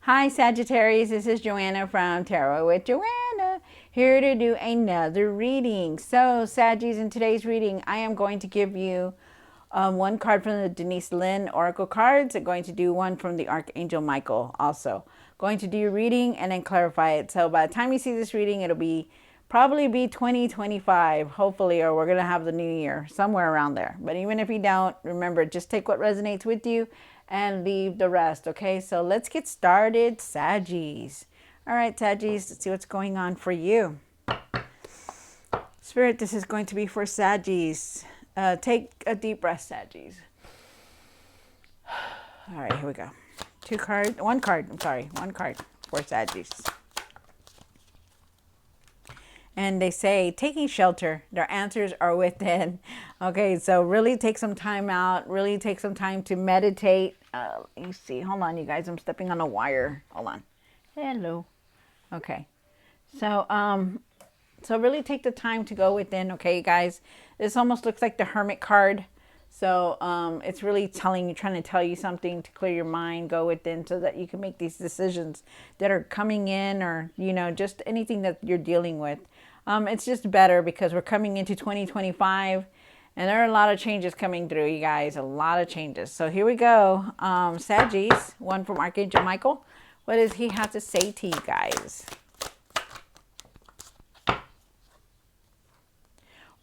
Hi Sagittarius, this is Joanna from Tarot with Joanna, here to do another reading. So Saggies, in today's reading, I am going to give you one card from the Denise Lynn Oracle cards. I'm going to do one from the Archangel Michael also. Going to do your reading and then clarify it. So by the time you see this reading, it'll be probably be 2025, hopefully, or we're going to have the new year, somewhere around there. But even if you don't, remember, just take what resonates with you and leave the rest, okay? So let's get started, Saggies. All right, Saggies, let's see what's going on for you. Spirit, this is going to be for Saggies. Take a deep breath, Saggies. All right, here we go. One card for Saggies. And they say, taking shelter, their answers are within. Okay, so really take some time out. Really take some time to meditate. You see, hold on, you guys. I'm stepping on a wire. Hold on. Hello. Okay. So really take the time to go within. Okay, you guys. This almost looks like the Hermit card. So it's really trying to tell you something to clear your mind, go within so that you can make these decisions that are coming in, or, just anything that you're dealing with. It's just better because we're coming into 2025 and there are a lot of changes coming through, you guys, a lot of changes. So here we go. Saggies, one from Archangel Michael. What does he have to say to you guys?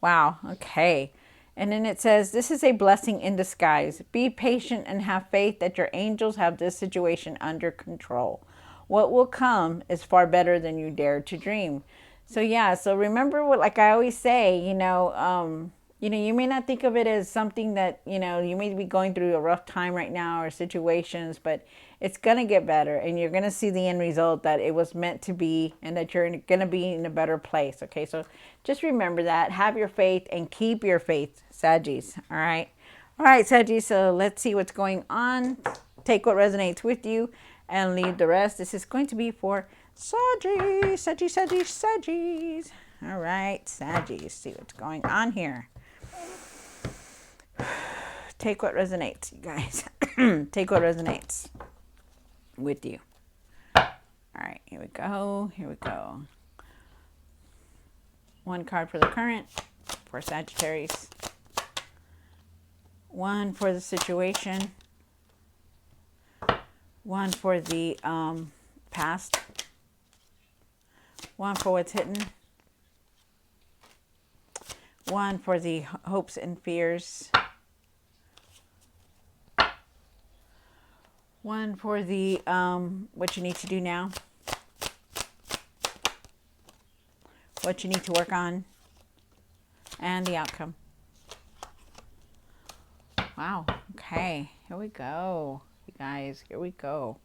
Wow. Okay. And then it says, this is a blessing in disguise. Be patient and have faith that your angels have this situation under control. What will come is far better than you dare to dream. So yeah, so remember what, like I always say, you may not think of it as something that, you may be going through a rough time right now or situations, but it's going to get better and you're going to see the end result that it was meant to be and that you're going to be in a better place. Okay, so just remember that. Have your faith and keep your faith, Saggies. All right. All right, Saggies, so let's see what's going on. Take what resonates with you and leave the rest. This is going to be for Saggies, Saggies. All right, Saggies, see what's going on here. Take what resonates, you guys. Take what resonates with you. All right, here we go. Here we go. One card for the current for Sagittarius. One for the situation. One for the past. One for what's hidden. One for the hopes and fears. One for the what you need to do now. What you need to work on. And the outcome. Wow. Okay. Here we go. You guys, here we go.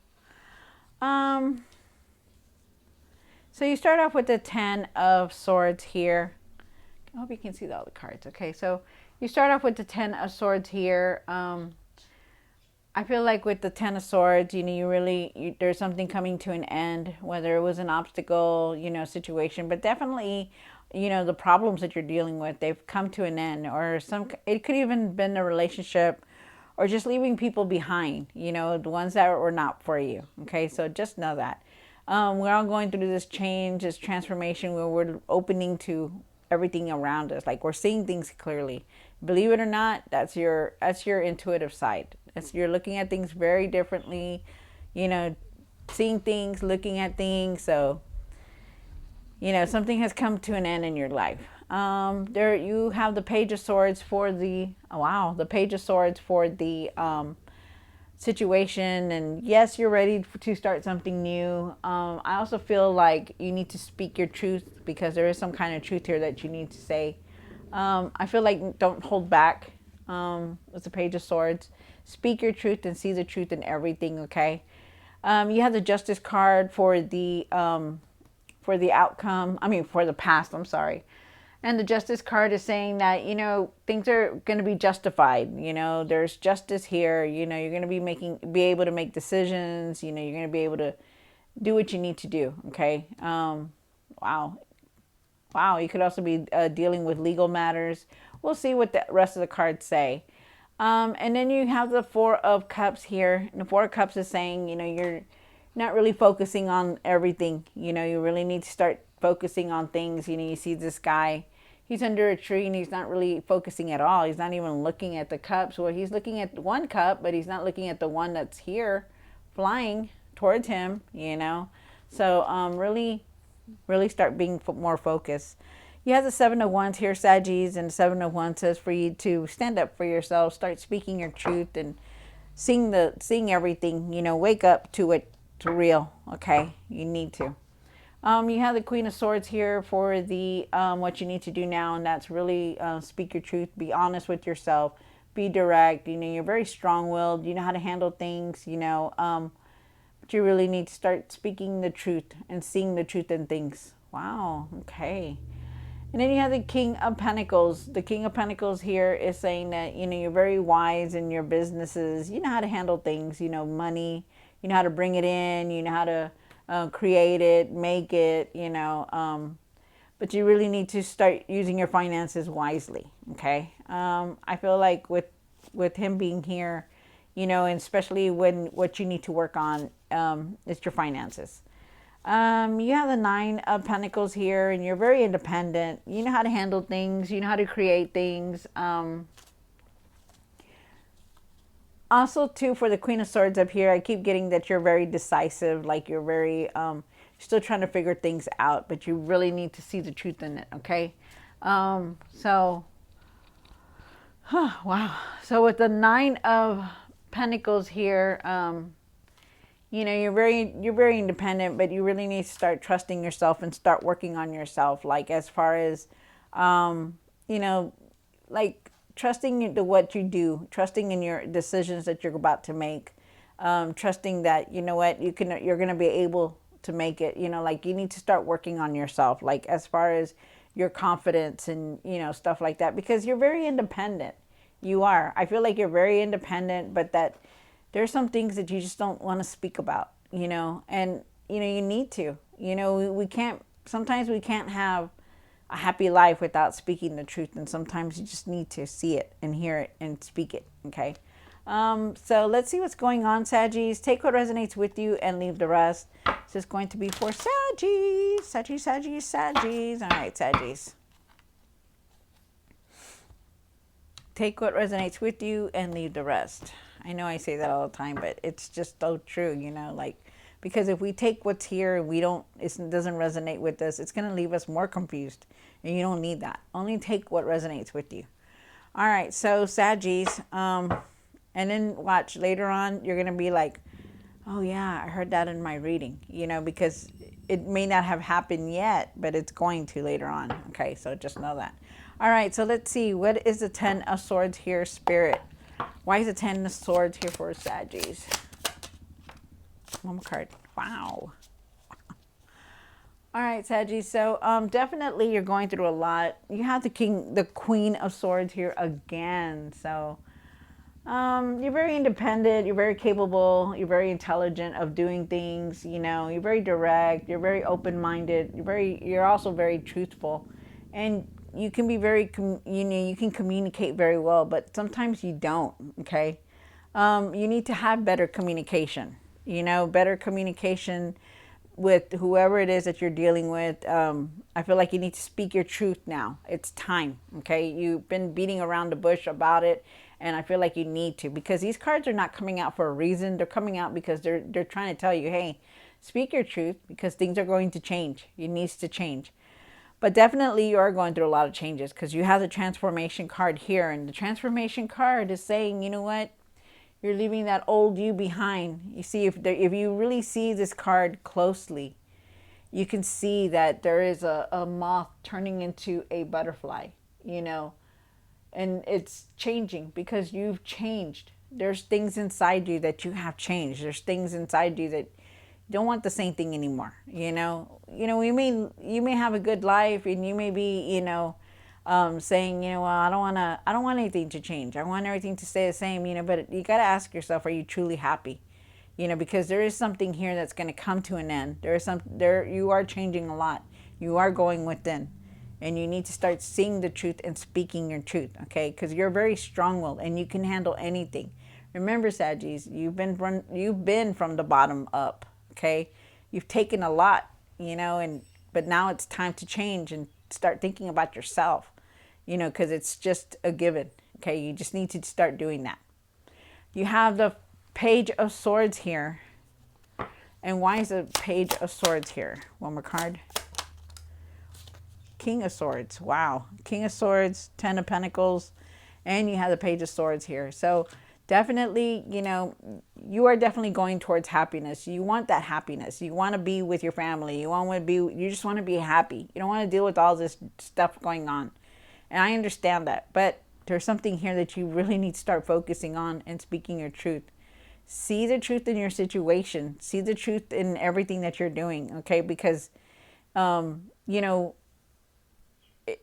So you start off with the 10 of Swords here. I hope you can see all the cards. Okay, so you start off with the 10 of Swords here. I feel like with the 10 of Swords, there's something coming to an end, whether it was an obstacle, situation, but definitely, the problems that you're dealing with, they've come to an end, or it could even been a relationship or just leaving people behind, the ones that were not for you. Okay, so just know that. We're all going through this change, this transformation where we're opening to everything around us. Like we're seeing things clearly. Believe it or not, that's your intuitive side. You're looking at things very differently, seeing things, looking at things. So, something has come to an end in your life. There you have the Page of Swords for the Page of Swords for the situation, and yes, you're ready to start something new. I also feel like you need to speak your truth because there is some kind of truth here that you need to say. I feel like don't hold back. With the Page of Swords, speak your truth and see the truth in everything. Okay. You have the Justice card for the outcome. For the past. I'm sorry. And the Justice card is saying that, things are going to be justified. There's justice here. You're going to be able to make decisions. You're going to be able to do what you need to do. Okay. Wow. You could also be dealing with legal matters. We'll see what the rest of the cards say. And then you have the Four of Cups here. And the Four of Cups is saying, not really focusing on everything. You know, you really need to start focusing on things. You know, you see this guy, he's under a tree and he's not really focusing at all. He's not even looking at the cups. Well, he's looking at one cup, but he's not looking at the one that's here flying towards him, you know. So really start being more focused. You have the Seven of Wands here, Saggies, and the Seven of Wands says for you to stand up for yourself, start speaking your truth, and seeing everything. You know, wake up to it, to real. Okay, you need to. You have the Queen of Swords here for the what you need to do now, and that's really speak your truth, be honest with yourself, be direct. You know, you're very strong-willed. You know how to handle things. You know, but you really need to start speaking the truth and seeing the truth in things. Wow. Okay. And then you have the King of Pentacles. The King of Pentacles here is saying that, you know, you're very wise in your businesses. You know how to handle things, you know, money. You know how to bring it in. You know how to create it, make it, you know. But you really need to start using your finances wisely, okay? I feel like with him being here, you know, and especially when what you need to work on is your finances. You have the Nine of Pentacles here, and you're very independent. You know how to handle things. You know how to create things. Also, too, for the Queen of Swords up here, I keep getting that you're very decisive. Like you're very, still trying to figure things out, but you really need to see the truth in it, okay? So, wow. So with the Nine of Pentacles here, you know, you're very independent, but you really need to start trusting yourself and start working on yourself. Like as far as, you know, like trusting to what you do, trusting in your decisions that you're about to make, trusting that, you know what, you're going to be able to make it. You know, like you need to start working on yourself, like as far as your confidence and, you know, stuff like that, because you're very independent. You are. I feel like you're very independent, but that there's some things that you just don't want to speak about, you know, and, you know, you need to, you know, we can't, sometimes we can't have a happy life without speaking the truth. And sometimes you just need to see it and hear it and speak it. Okay. So let's see what's going on, Saggies. Take what resonates with you and leave the rest. This is going to be for Saggies. Saggies. All right, Saggies. Take what resonates with you and leave the rest. I know I say that all the time, but it's just so true, you know, like, because if we take what's here and it doesn't resonate with us, it's going to leave us more confused, and you don't need that. Only take what resonates with you. All right, so Saggies, and then watch later on, you're going to be like, oh yeah, I heard that in my reading, you know, because it may not have happened yet, but it's going to later on. Okay, so just know that. All right, so let's see. What is the Ten of Swords here, Spirit? Why is the Ten of Swords here for Saggies? One more card. Wow. All right, Saggies. So definitely you're going through a lot. You have the Queen of Swords here again. So you're very independent. You're very capable. You're very intelligent of doing things. You know, you're very direct. You're very open-minded. You're also very truthful, and you can be very, you know, you can communicate very well, but sometimes you don't, okay? You need to have better communication, you know, better communication with whoever it is that you're dealing with. I feel like you need to speak your truth now. It's time, okay? You've been beating around the bush about it, and I feel like you need to, because these cards are not coming out for a reason. They're coming out because they're trying to tell you, hey, speak your truth, because things are going to change. It needs to change. But definitely you are going through a lot of changes, because you have the transformation card here. And the transformation card is saying, you know what? You're leaving that old you behind. You see, if you really see this card closely, you can see that there is a moth turning into a butterfly, you know. And it's changing because you've changed. There's things inside you that you have changed. There's things inside you that don't want the same thing anymore. You know, you may have a good life, and you may be, you know, saying, you know, well, I don't want anything to change. I want everything to stay the same, you know, but you got to ask yourself, are you truly happy? You know, because there is something here that's going to come to an end. You are changing a lot. You are going within, and you need to start seeing the truth and speaking your truth. Okay. Because you're very strong-willed and you can handle anything. Remember, Saggies, you've been from the bottom up. Okay. You've taken a lot, but now it's time to change and start thinking about yourself, because it's just a given. Okay. You just need to start doing that. You have the Page of Swords here. And why is the Page of Swords here? One more card. King of Swords. Wow. King of Swords, Ten of Pentacles, and you have the Page of Swords here. So definitely, you are definitely going towards happiness. You want that happiness. You want to be with your family. You just want to be happy. You don't want to deal with all this stuff going on. And I understand that. But there's something here that you really need to start focusing on and speaking your truth. See the truth in your situation. See the truth in everything that you're doing, okay? Because,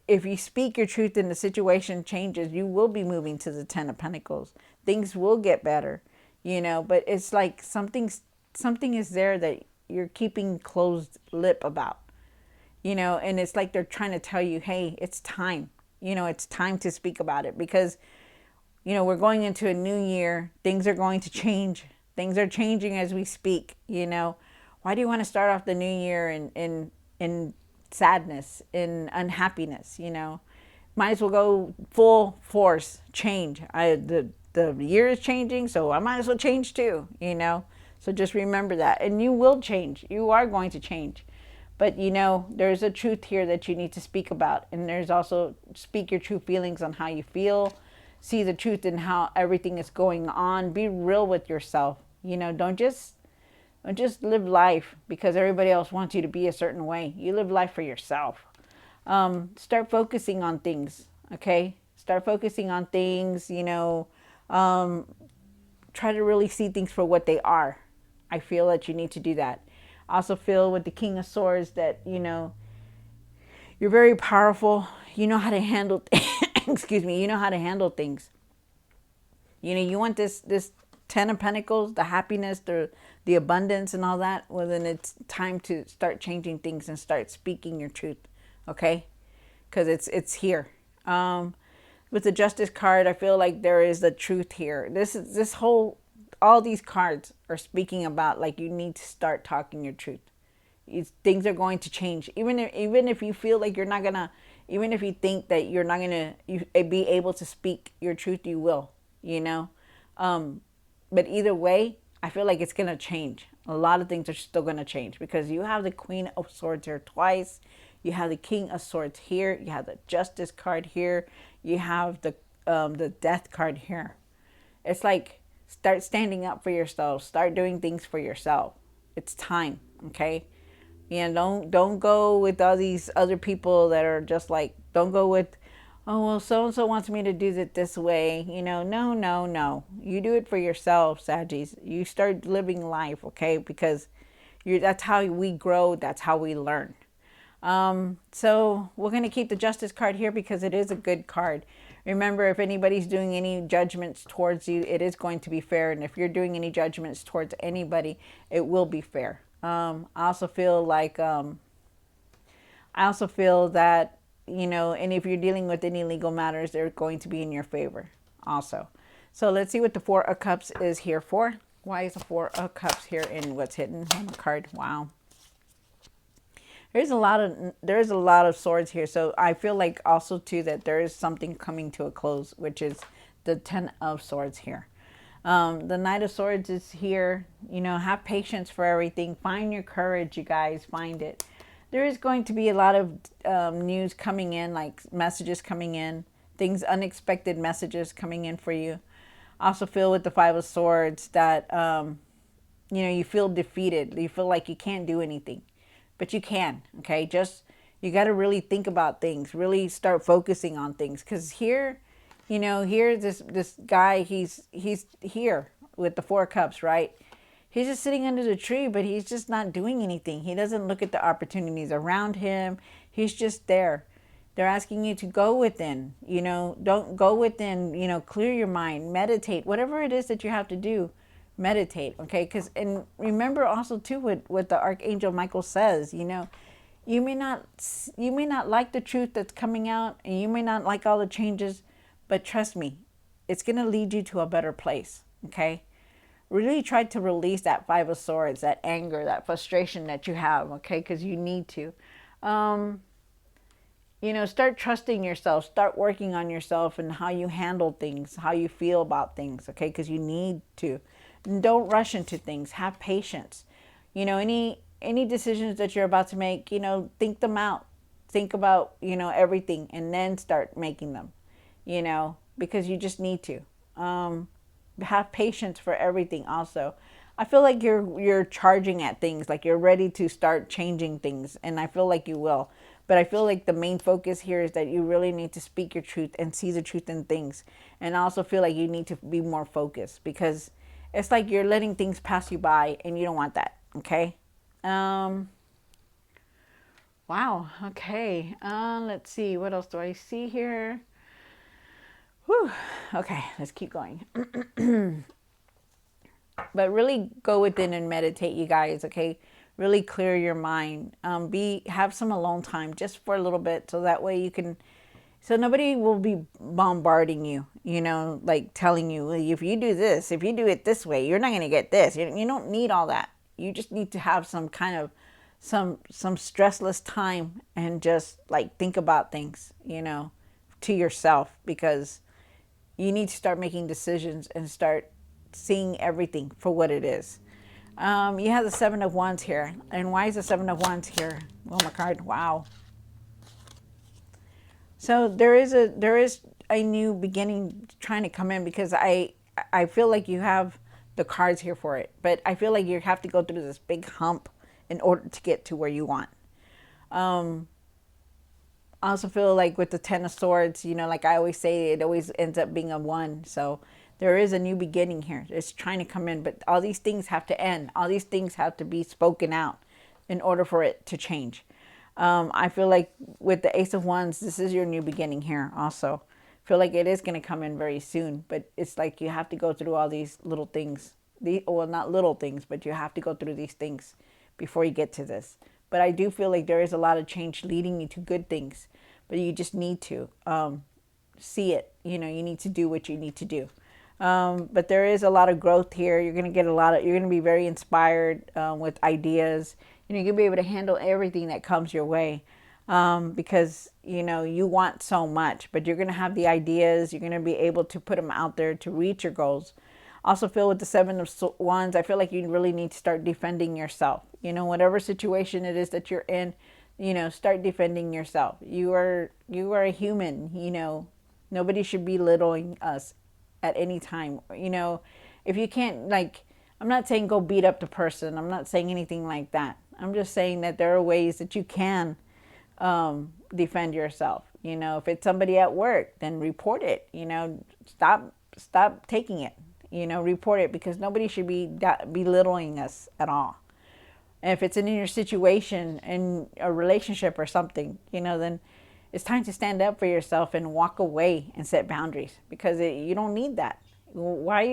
if you speak your truth and the situation changes, you will be moving to the Ten of Pentacles. Things will get better, but it's like something is there that you're keeping closed lip about, and it's like they're trying to tell you, hey, it's time. It's time to speak about it because we're going into a new year. Things are going to change. Things are changing as we speak. Why do you want to start off the new year in sadness, in unhappiness? Might as well go full force change. The year is changing, so I might as well change too. So just remember that, and you will change. You are going to change. But there's a truth here that you need to speak about, and there's also speak your true feelings on how you feel. See the truth in how everything is going on. Be real with yourself. Don't just live life because everybody else wants you to be a certain way. You live life for yourself. Start focusing on things, okay? Start focusing on things, try to really see things for what they are. I feel that you need to do that. I also feel with the King of Swords that, you're very powerful. You know how to handle, excuse me, you know how to handle things. You want this Ten of Pentacles, the happiness, the abundance and all that. Well, then it's time to start changing things and start speaking your truth. Okay? Because it's here. With the Justice card, I feel like there is the truth here. All these cards are speaking about like you need to start talking your truth. Things are going to change. Even if you feel like you're not gonna, even if you think that you're not gonna be able to speak your truth, you will. But either way, I feel like it's gonna change. A lot of things are still gonna change because you have the Queen of Swords here twice. You have the King of Swords here. You have the Justice card here. You have the Death card here. It's like start standing up for yourself. Start doing things for yourself. It's time, okay? Don't go with all these other people that are just like, don't go with, oh, well, so-and-so wants me to do it this way. No. You do it for yourself, Saggies. You start living life, okay? Because that's how we grow. That's how we learn. So we're going to keep the Justice card here because it is a good card. Remember, if anybody's doing any judgments towards you, it is going to be fair. And if you're doing any judgments towards anybody, it will be fair. I also feel that, and if you're dealing with any legal matters, they're going to be in your favor also. So let's see what the Four of Cups is here for. Why is the Four of Cups here in what's hidden on the card? Wow. There's a lot of swords here. So I feel like also too that there is something coming to a close, which is the Ten of Swords here. The Knight of Swords is here. Have patience for everything. Find your courage, you guys. Find it. There is going to be a lot of news coming in, like messages coming in, unexpected messages coming in for you. Also feel with the Five of Swords that, you feel defeated. You feel like you can't do anything. But you can, okay? You got to really think about things. Really start focusing on things. Because here, here this guy, he's here with the Four of Cups, right? He's just sitting under the tree, but he's just not doing anything. He doesn't look at the opportunities around him. He's just there. They're asking you to go within, don't go within, clear your mind, meditate, whatever it is that you have to do. Meditate, okay? And remember also too what the Archangel Michael says. You may not like the truth that's coming out, and you may not like all the changes, but trust me, it's gonna lead you to a better place. Okay? really try to release that Five of Swords, that anger, that frustration that you have, okay? Because you need to. Um, start trusting yourself, start working on yourself and how you handle things, how you feel about things, okay? Because you need to. And don't rush into things. Have patience. Any decisions that you're about to make, think them out. Think about, everything and then start making them, because you just need to. Have patience for everything also. I feel like you're charging at things, like you're ready to start changing things, and I feel like you will. But I feel like the main focus here is that you really need to speak your truth and see the truth in things. And I also feel like you need to be more focused, because it's like you're letting things pass you by and you don't want that, okay? Um wow, okay. Let's see, what else do I see here? Whew. Okay, let's keep going. But really go within and meditate, you guys, okay? Really clear your mind. Have some alone time just for a little bit, so that way you can, so nobody will be bombarding you, like telling you, "Well, if you do this, if you do it this way, you're not going to get this." You don't need all that. You just need to have some kind of some stressless time and just like think about things, to yourself, because you need to start making decisions and start seeing everything for what it is. You have the Seven of Wands here. And why is the Seven of Wands here? Oh, my card. Wow. So there is a new beginning trying to come in, because I feel like you have the cards here for it. But I feel like you have to go through this big hump in order to get to where you want. Um, I also feel like with the Ten of Swords, like I always say, it always ends up being a one. So there is a new beginning here. It's trying to come in, but all these things have to end. All these things have to be spoken out in order for it to change. I feel like with the Ace of Wands, this is your new beginning here also. I feel like it is going to come in very soon, but it's like you have to go through all these little things. Well, not little things, but you have to go through these things before you get to this. But I do feel like there is a lot of change leading you to good things, but you just need to see it. You need to do what you need to do. But there is a lot of growth here. You're going to get you're going to be very inspired with ideas. You're going to be able to handle everything that comes your way, because, you want so much, but you're going to have the ideas. You're going to be able to put them out there to reach your goals. Also feel with the Seven of Wands, I feel like you really need to start defending yourself. Whatever situation it is that you're in, start defending yourself. You are a human. Nobody should be belittling us at any time. If you can't, like, I'm not saying go beat up the person. I'm not saying anything like that. I'm just saying that there are ways that you can defend yourself. If it's somebody at work, then report it. Stop taking it. Report it, because nobody should be belittling us at all. And if it's in your situation, in a relationship or something, then it's time to stand up for yourself and walk away and set boundaries, because you don't need that. Why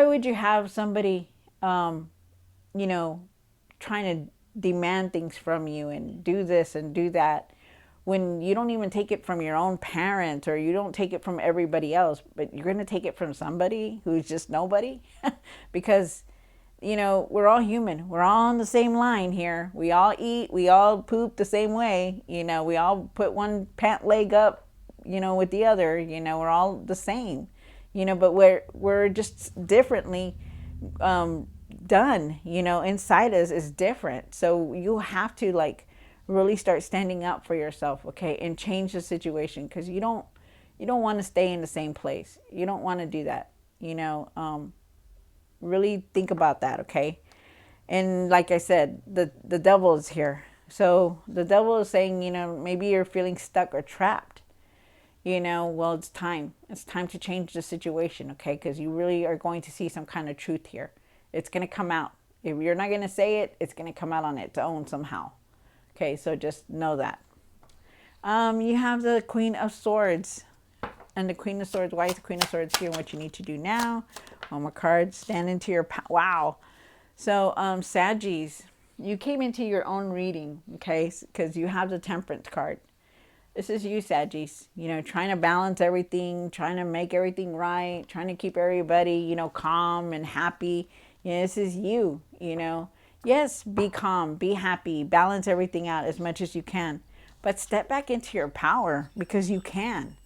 would you have somebody, you know, trying to demand things from you and do this and do that, when you don't even take it from your own parents, or you don't take it from everybody else, but you're going to take it from somebody who's just nobody? Because, we're all human. We're all on the same line here. We all eat, we all poop the same way. We all put one pant leg up, with the other. We're all the same, but we're just differently done. Inside us is different. So you have to, like, really start standing up for yourself, okay, and change the situation, because you don't want to stay in the same place. You don't want to do that. Really think about that, okay? And like I said, the devil is here. So the devil is saying, maybe you're feeling stuck or trapped. Well, it's time. It's time to change the situation, okay? Because you really are going to see some kind of truth here. It's going to come out. If you're not going to say it, it's going to come out on its own somehow. Okay, so just know that. You have the Queen of Swords. And the Queen of Swords, why is the Queen of Swords here and what you need to do now? One more card, stand into your power. Wow. So, Saggies, you came into your own reading, okay, because you have the Temperance card. This is you, Saggies. You know, trying to balance everything, trying to make everything right, trying to keep everybody, you know, calm and happy. You know, this is you, you know. Yes, be calm, be happy, balance everything out as much as you can. But step back into your power because you can.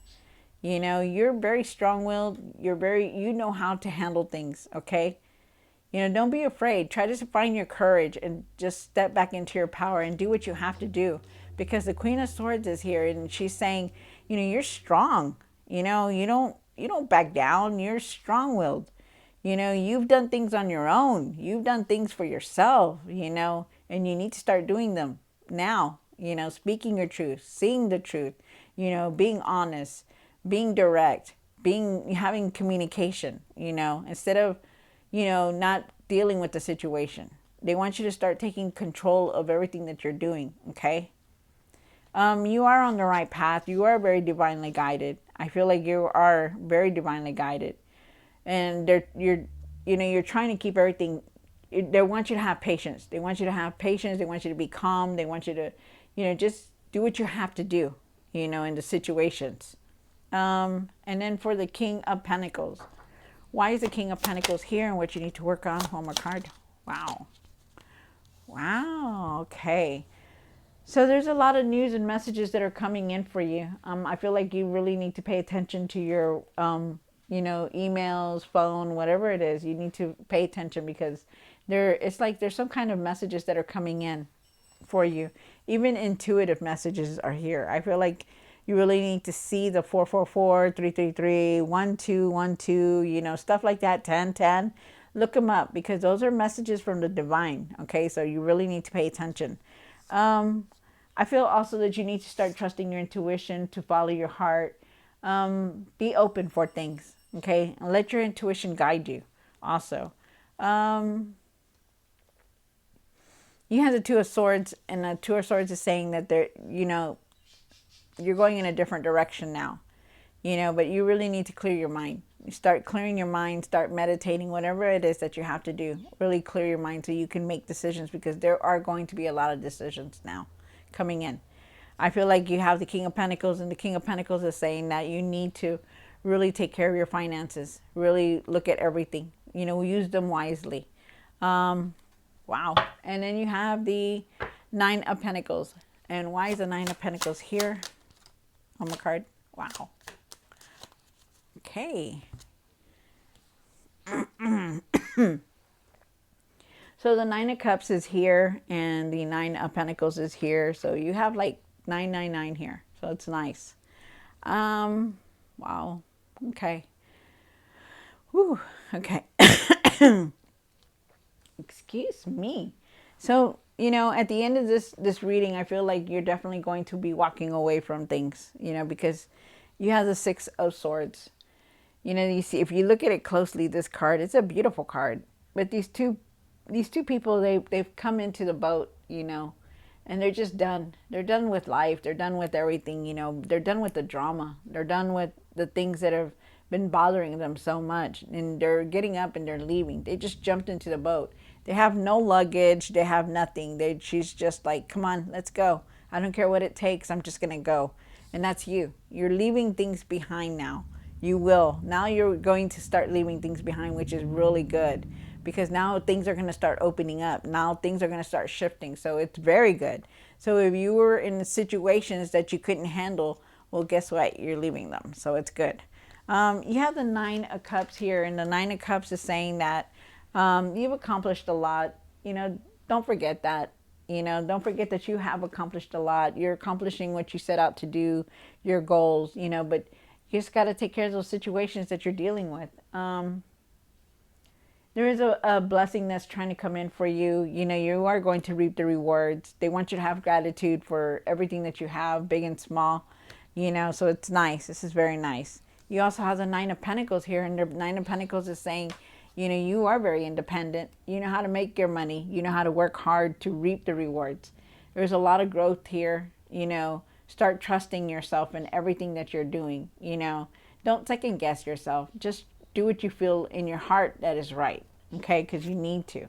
You know, you're very strong willed. You know how to handle things, okay? You know, don't be afraid. Try to find your courage and just step back into your power and do what you have to do. Because the Queen of Swords is here and she's saying, you know, you're strong. You know, you don't back down. You're strong-willed. You know, you've done things on your own. You've done things for yourself, you know, and you need to start doing them now. You know, speaking your truth, seeing the truth, you know, being honest, being direct, being having communication, you know, instead of, you know, not dealing with the situation. They want you to start taking control of everything that you're doing, okay? You are on the right path. You are very divinely guided. I feel like you are very divinely guided. And you're trying to keep everything, they want you to have patience. They want you to have patience. They want you to be calm. They want you to, you know, just do what you have to do, you know, in the situations. And then for the King of Pentacles. Why is the King of Pentacles here and what you need to work on? One more card. Wow. Wow. Okay. So there's a lot of news and messages that are coming in for you. I feel like you really need to pay attention to your, you know, emails, phone, whatever it is. You need to pay attention because it's like there's some kind of messages that are coming in for you. Even intuitive messages are here. I feel like you really need to see the 444, 333, 1212, you know, stuff like that, 1010. Look them up because those are messages from the divine. Okay, so you really need to pay attention. I feel also that you need to start trusting your intuition, to follow your heart. Be open for things, okay? And let your intuition guide you also. You have the Two of Swords, and the Two of Swords is saying that you know, you're going in a different direction now, you know, but you really need to clear your mind. You start clearing your mind, start meditating, whatever it is that you have to do. Really clear your mind so you can make decisions because there are going to be a lot of decisions now coming in. I feel like you have the King of Pentacles, and the King of Pentacles is saying that you need to really take care of your finances. Really look at everything. You know, use them wisely. Wow. And then you have the Nine of Pentacles. And why is the Nine of Pentacles here on my card? Wow. Okay. So the Nine of Cups is here and the Nine of Pentacles is here. So you have like 999 here. So it's nice. Wow. Okay. Whew. Okay. Excuse me. So, you know, at the end of this reading, I feel like you're definitely going to be walking away from things, you know, because you have the Six of Swords. You know, you see, if you look at it closely, this card, it's a beautiful card. But these two people, they've come into the boat, you know, and they're just done. They're done with life. They're done with everything, you know. They're done with the drama. They're done with the things that have been bothering them so much. And they're getting up and they're leaving. They just jumped into the boat. They have no luggage. They have nothing. She's just like, come on, let's go. I don't care what it takes. I'm just going to go. And that's you. You're leaving things behind now. You will. Now you're going to start leaving things behind, which is really good. Because now things are going to start opening up. Now things are going to start shifting. So it's very good. So if you were in situations that you couldn't handle, well, guess what? You're leaving them. So it's good. You have the Nine of Cups here. And the Nine of Cups is saying that you've accomplished a lot. You know, don't forget that. You know, don't forget that you have accomplished a lot. You're accomplishing what you set out to do, your goals, you know, but you just got to take care of those situations that you're dealing with. There is a blessing that's trying to come in for you. You know, you are going to reap the rewards. They want you to have gratitude for everything that you have, big and small. You know, so it's nice. This is very nice. You also have the Nine of Pentacles here, and the Nine of Pentacles is saying, you know, you are very independent. You know how to make your money. You know how to work hard to reap the rewards. There's a lot of growth here. You know, start trusting yourself in everything that you're doing. You know, don't second guess yourself. Just do what you feel in your heart that is right. Okay, because you need to.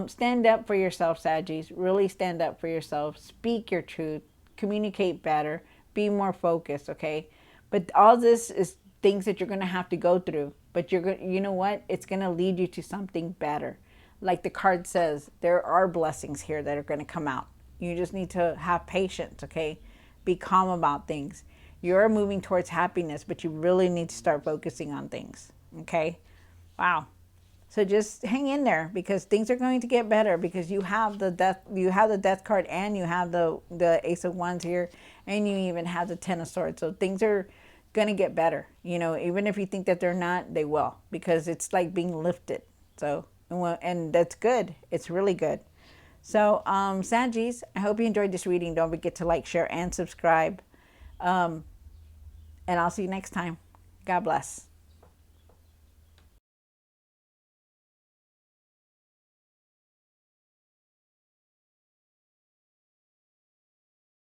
Stand up for yourself, Saggies. Really stand up for yourself. Speak your truth. Communicate better. be more focused, okay? But all this is things that you're going to have to go through. But you're going, you know what? It's going to lead you to something better. Like the card says, there are blessings here that are going to come out. You just need to have patience, okay? Be calm about things. You're moving towards happiness, but you really need to start focusing on things, okay? Wow. So just hang in there, because things are going to get better, because you have the death card, and you have the Ace of Wands here, and you even have the Ten of Swords. So things are going to get better. You know, even if you think that they're not, they will, because it's like being lifted. So, and that's good. It's really good. So, Saggies, I hope you enjoyed this reading. Don't forget to like, share, and subscribe. And I'll see you next time. God bless.